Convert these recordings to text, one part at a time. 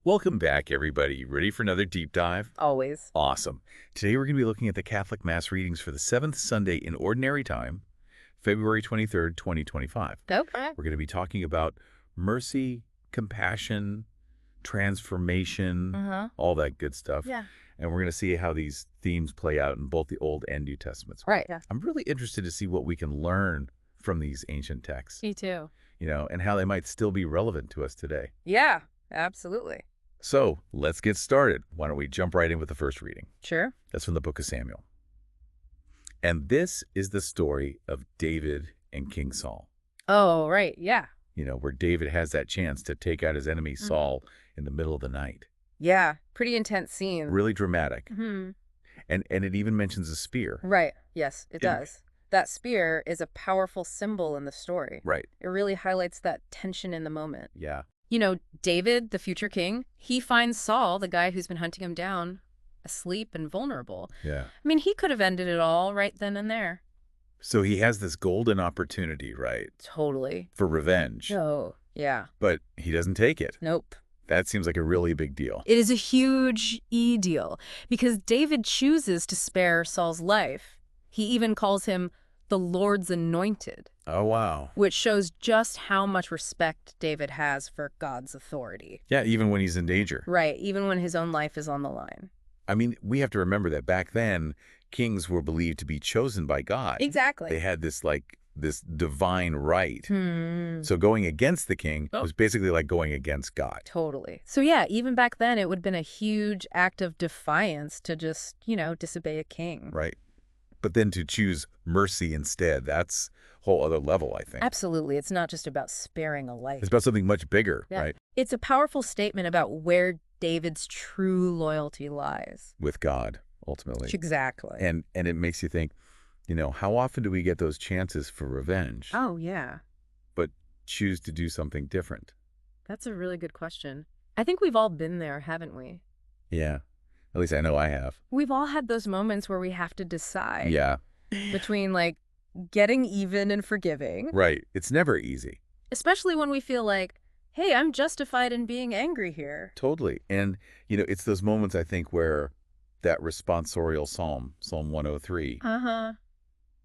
Welcome back, everybody. Ready for another deep dive? Always. Awesome. Today we're going to be looking at the Catholic Mass readings for the seventh Sunday in Ordinary Time, February 23rd, 2025. Okay. We're going to be talking about mercy, compassion, transformation, Uh-huh. all that good stuff. Yeah. And we're going to see how these themes play out in both the Old and New Testaments. Right. Yeah. I'm really interested to see what we can learn from these ancient texts, Me too. and how they might still be relevant to us today. Yeah, absolutely. So let's get started. Why don't we jump right in with the first reading? Sure. That's from the book of Samuel. And this is the story of David and King Saul, Oh, right. Yeah. where David has that chance to take out his enemy Saul in the middle of the night. Yeah. Pretty intense scene. Really dramatic. Hmm. And it even mentions a spear. Right. Yes, it Yeah. does. That spear is a powerful symbol in the story. Right. It really highlights that tension in the moment. Yeah. David, the future king, he finds Saul, the guy who's been hunting him down, asleep and vulnerable. Yeah. I mean, he could have ended it all right then and there. So he has this golden opportunity, right, Totally. for revenge. Oh, yeah. But he doesn't take it. Nope. That seems like a really big deal. It is a huge deal because David chooses to spare Saul's life. He even calls him the Lord's anointed, Oh, wow. which shows just how much respect David has for God's authority. Yeah, even when he's in danger. Right, even when his own life is on the line. I mean, we have to remember that back then, kings were believed to be chosen by God. Exactly. They had this divine right. Hmm. So going against the king Oh. was basically like going against God. Totally. So yeah, even back then, it would have been a huge act of defiance to just, disobey a king. Right. But then to choose mercy instead, that's a whole other level, I think. Absolutely. It's not just about sparing a life. It's about something much bigger, Yeah. right? It's a powerful statement about where David's true loyalty lies. With God, ultimately. Exactly. And it makes you think, how often do we get those chances for revenge, Oh, yeah. but choose to do something different? That's a really good question. I think we've all been there, haven't we? Yeah. At least I know I have. We've all had those moments where we have to decide Yeah. between, getting even and forgiving, Right. It's never easy. especially when we feel like, hey, I'm justified in being angry here. Totally. And, it's those moments, I think, where that responsorial psalm, Psalm 103, Uh-huh.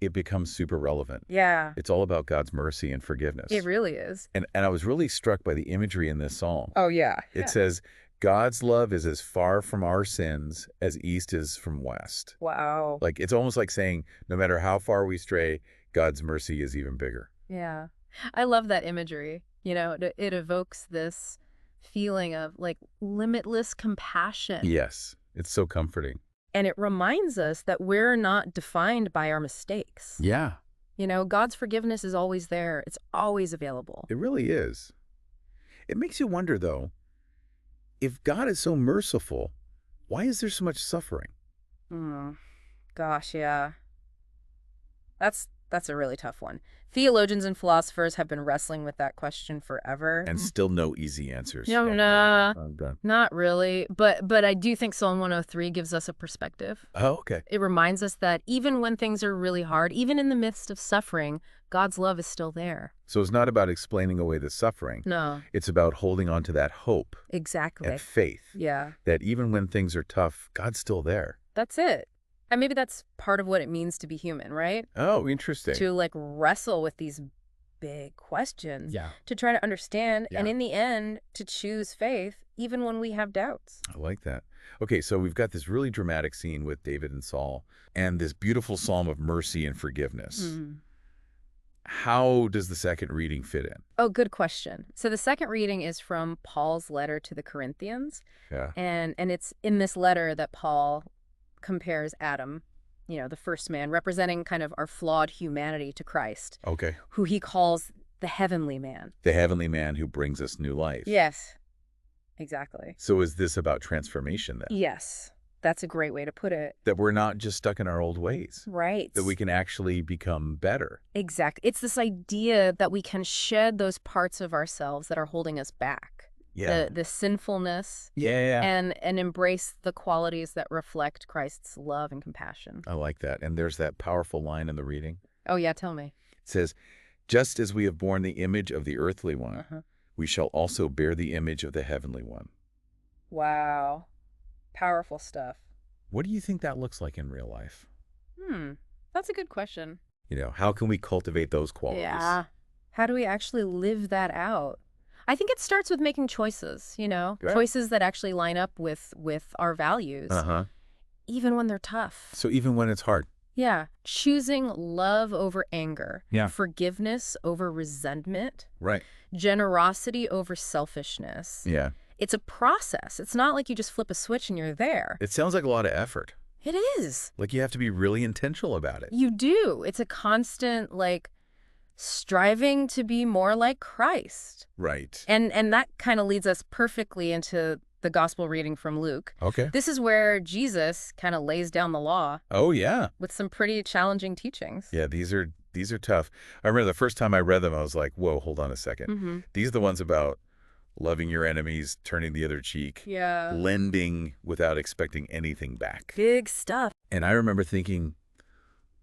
it becomes super relevant. Yeah, It's all about God's mercy and forgiveness. it really is. And I was really struck by the imagery in this psalm. Oh, yeah. It says, God's love is as far from our sins as east is from west. Wow. Like, it's almost like saying, no matter how far we stray, God's mercy is even bigger. Yeah. I love that imagery. It evokes this feeling of limitless compassion. Yes. It's so comforting. And it reminds us that we're not defined by our mistakes. Yeah, God's forgiveness is always there. It's always available. it really is. It makes you wonder, though, if God is so merciful, why is there so much suffering? Gosh, yeah. That's a really tough one. Theologians and philosophers have been wrestling with that question forever. And still no easy answers. No, I'm done. not really. But I do think Psalm 103 gives us a perspective. Oh, okay. It reminds us that even when things are really hard, even in the midst of suffering, God's love is still there. So it's not about explaining away the suffering. No, It's about holding on to that hope exactly. and faith Yeah, that even when things are tough, God's still there. that's it. And maybe that's part of what it means to be human, right? Oh, interesting. To wrestle with these big questions, Yeah, to try to understand, and Yeah. in the end, to choose faith, even when we have doubts. I like that. Okay, so we've got this really dramatic scene with David and Saul and this beautiful psalm of mercy and forgiveness. How does the second reading fit in? Oh, good question. So the second reading is from Paul's letter to the Corinthians. Yeah. And it's in this letter that Paul compares Adam, the first man, representing kind of our flawed humanity, to Christ, Okay. who he calls the heavenly man. The heavenly man who brings us new life. Yes, exactly. So is this about transformation then? Yes, that's a great way to put it. That we're not just stuck in our old ways. Right. That we can actually become better. Exactly. It's this idea that we can shed those parts of ourselves that are holding us back. Yeah. The sinfulness. Yeah. And embrace the qualities that reflect Christ's love and compassion. I like that. And there's that powerful line in the reading. Oh, yeah, tell me. It says, just as we have borne the image of the earthly one, we shall also bear the image of the heavenly one. Wow. Powerful stuff. What do you think that looks like in real life? That's a good question. How can we cultivate those qualities? Yeah. How do we actually live that out? I think it starts with making choices, Yeah. choices that actually line up with our values, Uh-huh. even when they're tough. So even when it's hard. Yeah. Choosing love over anger. Yeah. Forgiveness over resentment. Right. Generosity over selfishness. Yeah. It's a process. It's not like you just flip a switch and you're there. It sounds like a lot of effort. It is. Like you have to be really intentional about it. You do. It's a constant, striving to be more like Christ. Right. And that kind of leads us perfectly into the gospel reading from Luke. Okay. This is where Jesus kind of lays down the law Oh, yeah. with some pretty challenging teachings. Yeah, these are tough. I remember the first time I read them, I was like, whoa, hold on a second. These are the ones about loving your enemies, turning the other cheek, Yeah. lending without expecting anything back. Big stuff. And I remember thinking,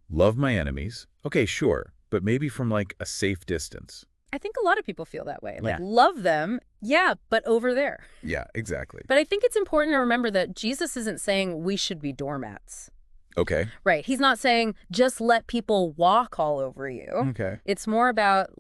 love my enemies. Okay, sure. But maybe from a safe distance. I think a lot of people feel that way. Yeah. Love them, yeah, but over there. Yeah, exactly. But I think it's important to remember that Jesus isn't saying we should be doormats. Okay. Right. He's not saying just let people walk all over you. Okay. It's more about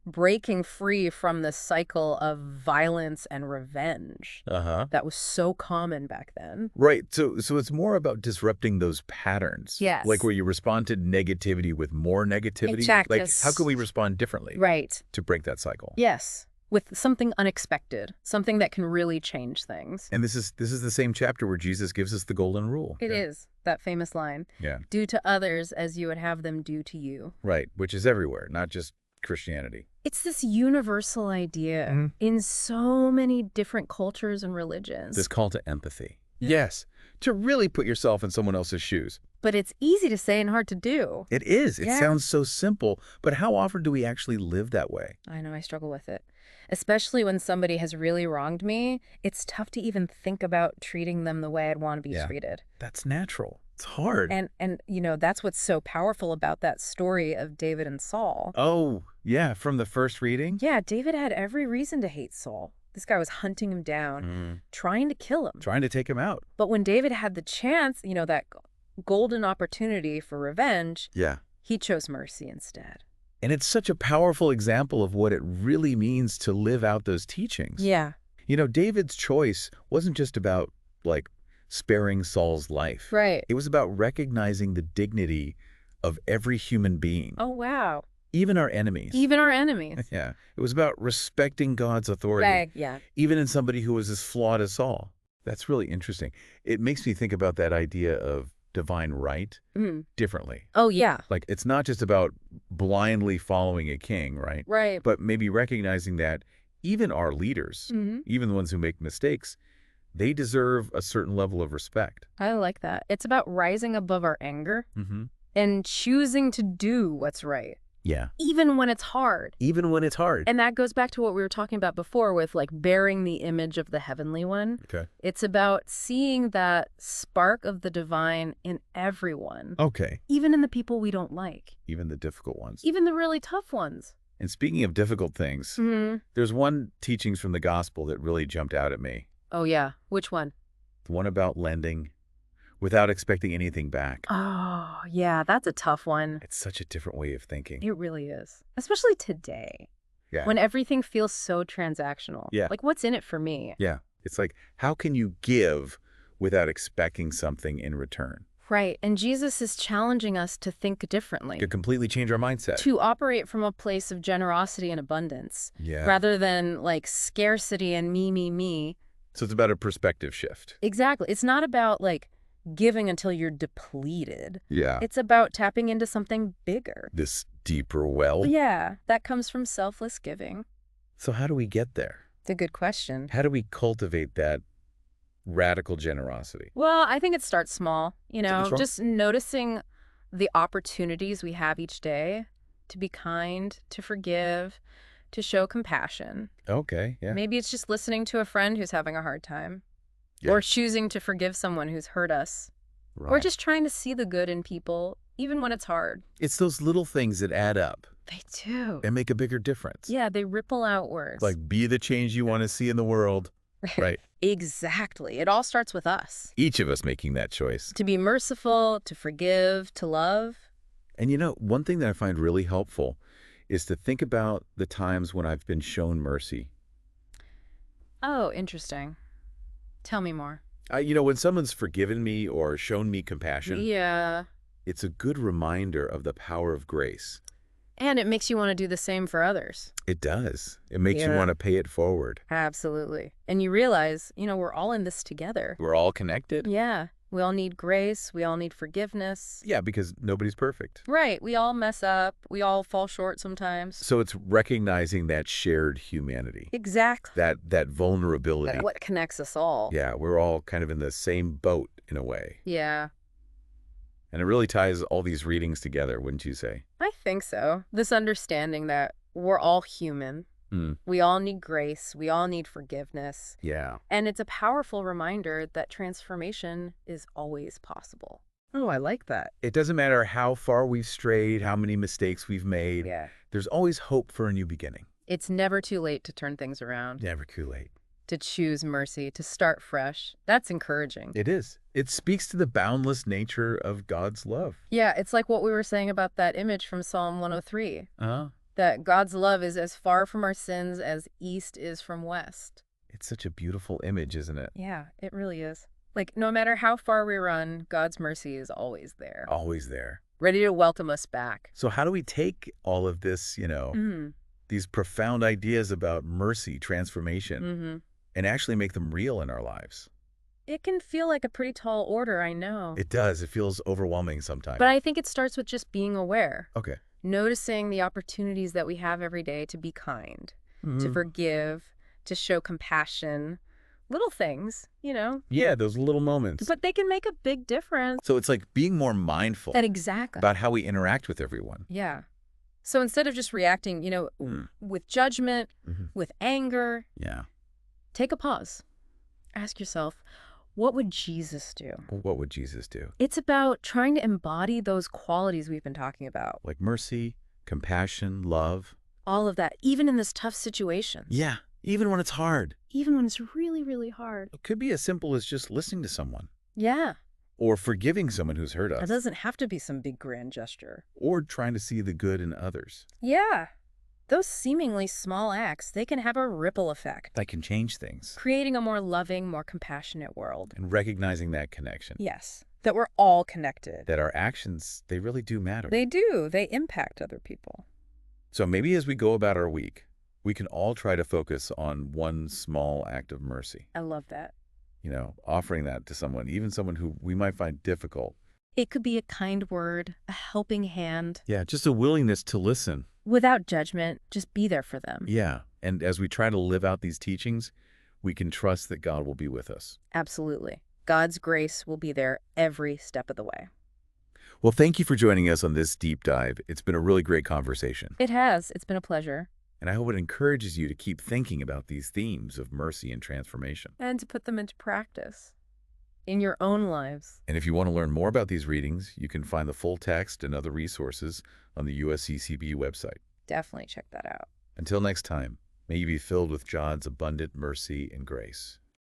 breaking free from the cycle of violence and revenge Uh-huh. that was so common back then. Right. So it's more about disrupting those patterns. Yes. Like where you respond to negativity with more negativity. Exactly. Like how can we respond differently Right. to break that cycle? Yes. With something unexpected, something that can really change things. And this is the same chapter where Jesus gives us the golden rule. It is. That famous line. Yeah. Do to others as you would have them do to you. Right. Which is everywhere, not just Christianity. It's this universal idea in so many different cultures and religions. This call to empathy. Yes. To really put yourself in someone else's shoes. But it's easy to say and hard to do. It is. It Yeah. sounds so simple, but how often do we actually live that way? I know, I struggle with it. Especially when somebody has really wronged me, it's tough to even think about treating them the way I'd want to be treated. That's natural. It's hard. And that's what's so powerful about that story of David and Saul. Oh, yeah, from the first reading? Yeah, David had every reason to hate Saul. This guy was hunting him down, trying to kill him. Trying to take him out. But when David had the chance, that golden opportunity for revenge, Yeah. he chose mercy instead. And it's such a powerful example of what it really means to live out those teachings. Yeah. David's choice wasn't just about, sparing Saul's life. Right. It was about recognizing the dignity of every human being. Oh, wow. Even our enemies. Even our enemies. Yeah. It was about respecting God's authority. Yeah. Even in somebody who was as flawed as Saul. That's really interesting. It makes me think about that idea of divine right differently. Oh, yeah. It's not just about blindly following a king, right? Right. But maybe recognizing that even our leaders, even the ones who make mistakes, they deserve a certain level of respect. I like that. It's about rising above our anger and choosing to do what's right. Yeah. Even when it's hard. Even when it's hard. And that goes back to what we were talking about before with bearing the image of the heavenly one. Okay. It's about seeing that spark of the divine in everyone. Okay. Even in the people we don't like. Even the difficult ones. Even the really tough ones. And speaking of difficult things, there's one teachings from the gospel that really jumped out at me. Oh, yeah. Which one? The one about lending without expecting anything back. Oh, yeah. That's a tough one. It's such a different way of thinking. It really is. Especially today. Yeah. When everything feels so transactional. Yeah. What's in it for me? Yeah. It's how can you give without expecting something in return? Right. And Jesus is challenging us to think differently. To completely change our mindset. To operate from a place of generosity and abundance. Yeah. Rather than scarcity and me. So it's about a perspective shift. Exactly. It's not about giving until you're depleted. Yeah. It's about tapping into something bigger. This deeper well. Yeah. That comes from selfless giving. So how do we get there? It's a good question. How do we cultivate that radical generosity? Well, I think it starts small, Start small? just noticing the opportunities we have each day to be kind, to forgive, to show compassion. Okay, yeah. Maybe it's just listening to a friend who's having a hard time. Yeah. Or choosing to forgive someone who's hurt us. Right. Or just trying to see the good in people, even when it's hard. It's those little things that add up They do. and make a bigger difference. Yeah, they ripple outwards. Be the change you want to see in the world. Right. Exactly. It all starts with us. Each of us making that choice. To be merciful, to forgive, to love. And one thing that I find really helpful is to think about the times when I've been shown mercy. Oh, interesting. Tell me more. When someone's forgiven me or shown me compassion, Yeah. it's a good reminder of the power of grace. And it makes you want to do the same for others. It does. It makes you Yeah. want to pay it forward. Absolutely. And you realize, we're all in this together. We're all connected. Yeah. We all need grace. We all need forgiveness. Yeah, because nobody's perfect. Right. We all mess up. We all fall short sometimes. So it's recognizing that shared humanity. Exactly. That vulnerability. What connects us all. Yeah, we're all kind of in the same boat in a way. Yeah. And it really ties all these readings together, wouldn't you say? I think so. This understanding that we're all human. We all need grace. We all need forgiveness. Yeah. And it's a powerful reminder that transformation is always possible. Oh, I like that. It doesn't matter how far we've strayed, how many mistakes we've made. Yeah. There's always hope for a new beginning. It's never too late to turn things around. Never too late. To choose mercy, to start fresh. That's encouraging. It is. It speaks to the boundless nature of God's love. Yeah, it's like what we were saying about that image from Psalm 103. Uh-huh. That God's love is as far from our sins as east is from west. It's such a beautiful image, isn't it? Yeah, it really is. Like, no matter how far we run, God's mercy is always there. Always there. Ready to welcome us back. So how do we take all of this, these profound ideas about mercy, transformation, and actually make them real in our lives? It can feel like a pretty tall order, I know. It does. It feels overwhelming sometimes. But I think it starts with just being aware. Okay. Noticing the opportunities that we have every day to be kind, to forgive, to show compassion. Little things, Yeah, those little moments. But they can make a big difference. So it's like being more mindful Exactly. about how we interact with everyone. Yeah. So instead of just reacting, with judgment, with anger, Yeah. take a pause. Ask yourself, what would Jesus do? What would Jesus do? It's about trying to embody those qualities we've been talking about. Like mercy, compassion, love. All of that, even in this tough situation. Yeah, even when it's hard. Even when it's really, really hard. It could be as simple as just listening to someone. Yeah. Or forgiving someone who's hurt us. It doesn't have to be some big grand gesture. Or trying to see the good in others. Yeah. Those seemingly small acts, they can have a ripple effect. That can change things. Creating a more loving, more compassionate world. And recognizing that connection. Yes. That we're all connected. That our actions, they really do matter. They do. They impact other people. So maybe as we go about our week, we can all try to focus on one small act of mercy. I love that. Offering that to someone, even someone who we might find difficult. It could be a kind word, a helping hand. Yeah, just a willingness to listen. Without judgment, just be there for them. Yeah, and as we try to live out these teachings, we can trust that God will be with us. Absolutely. God's grace will be there every step of the way. Well, thank you for joining us on this deep dive. It's been a really great conversation. It has. It's been a pleasure. And I hope it encourages you to keep thinking about these themes of mercy and transformation. And to put them into practice in your own lives. And if you want to learn more about these readings, you can find the full text and other resources on the USCCB website. Definitely check that out. Until next time, may you be filled with God's abundant mercy and grace.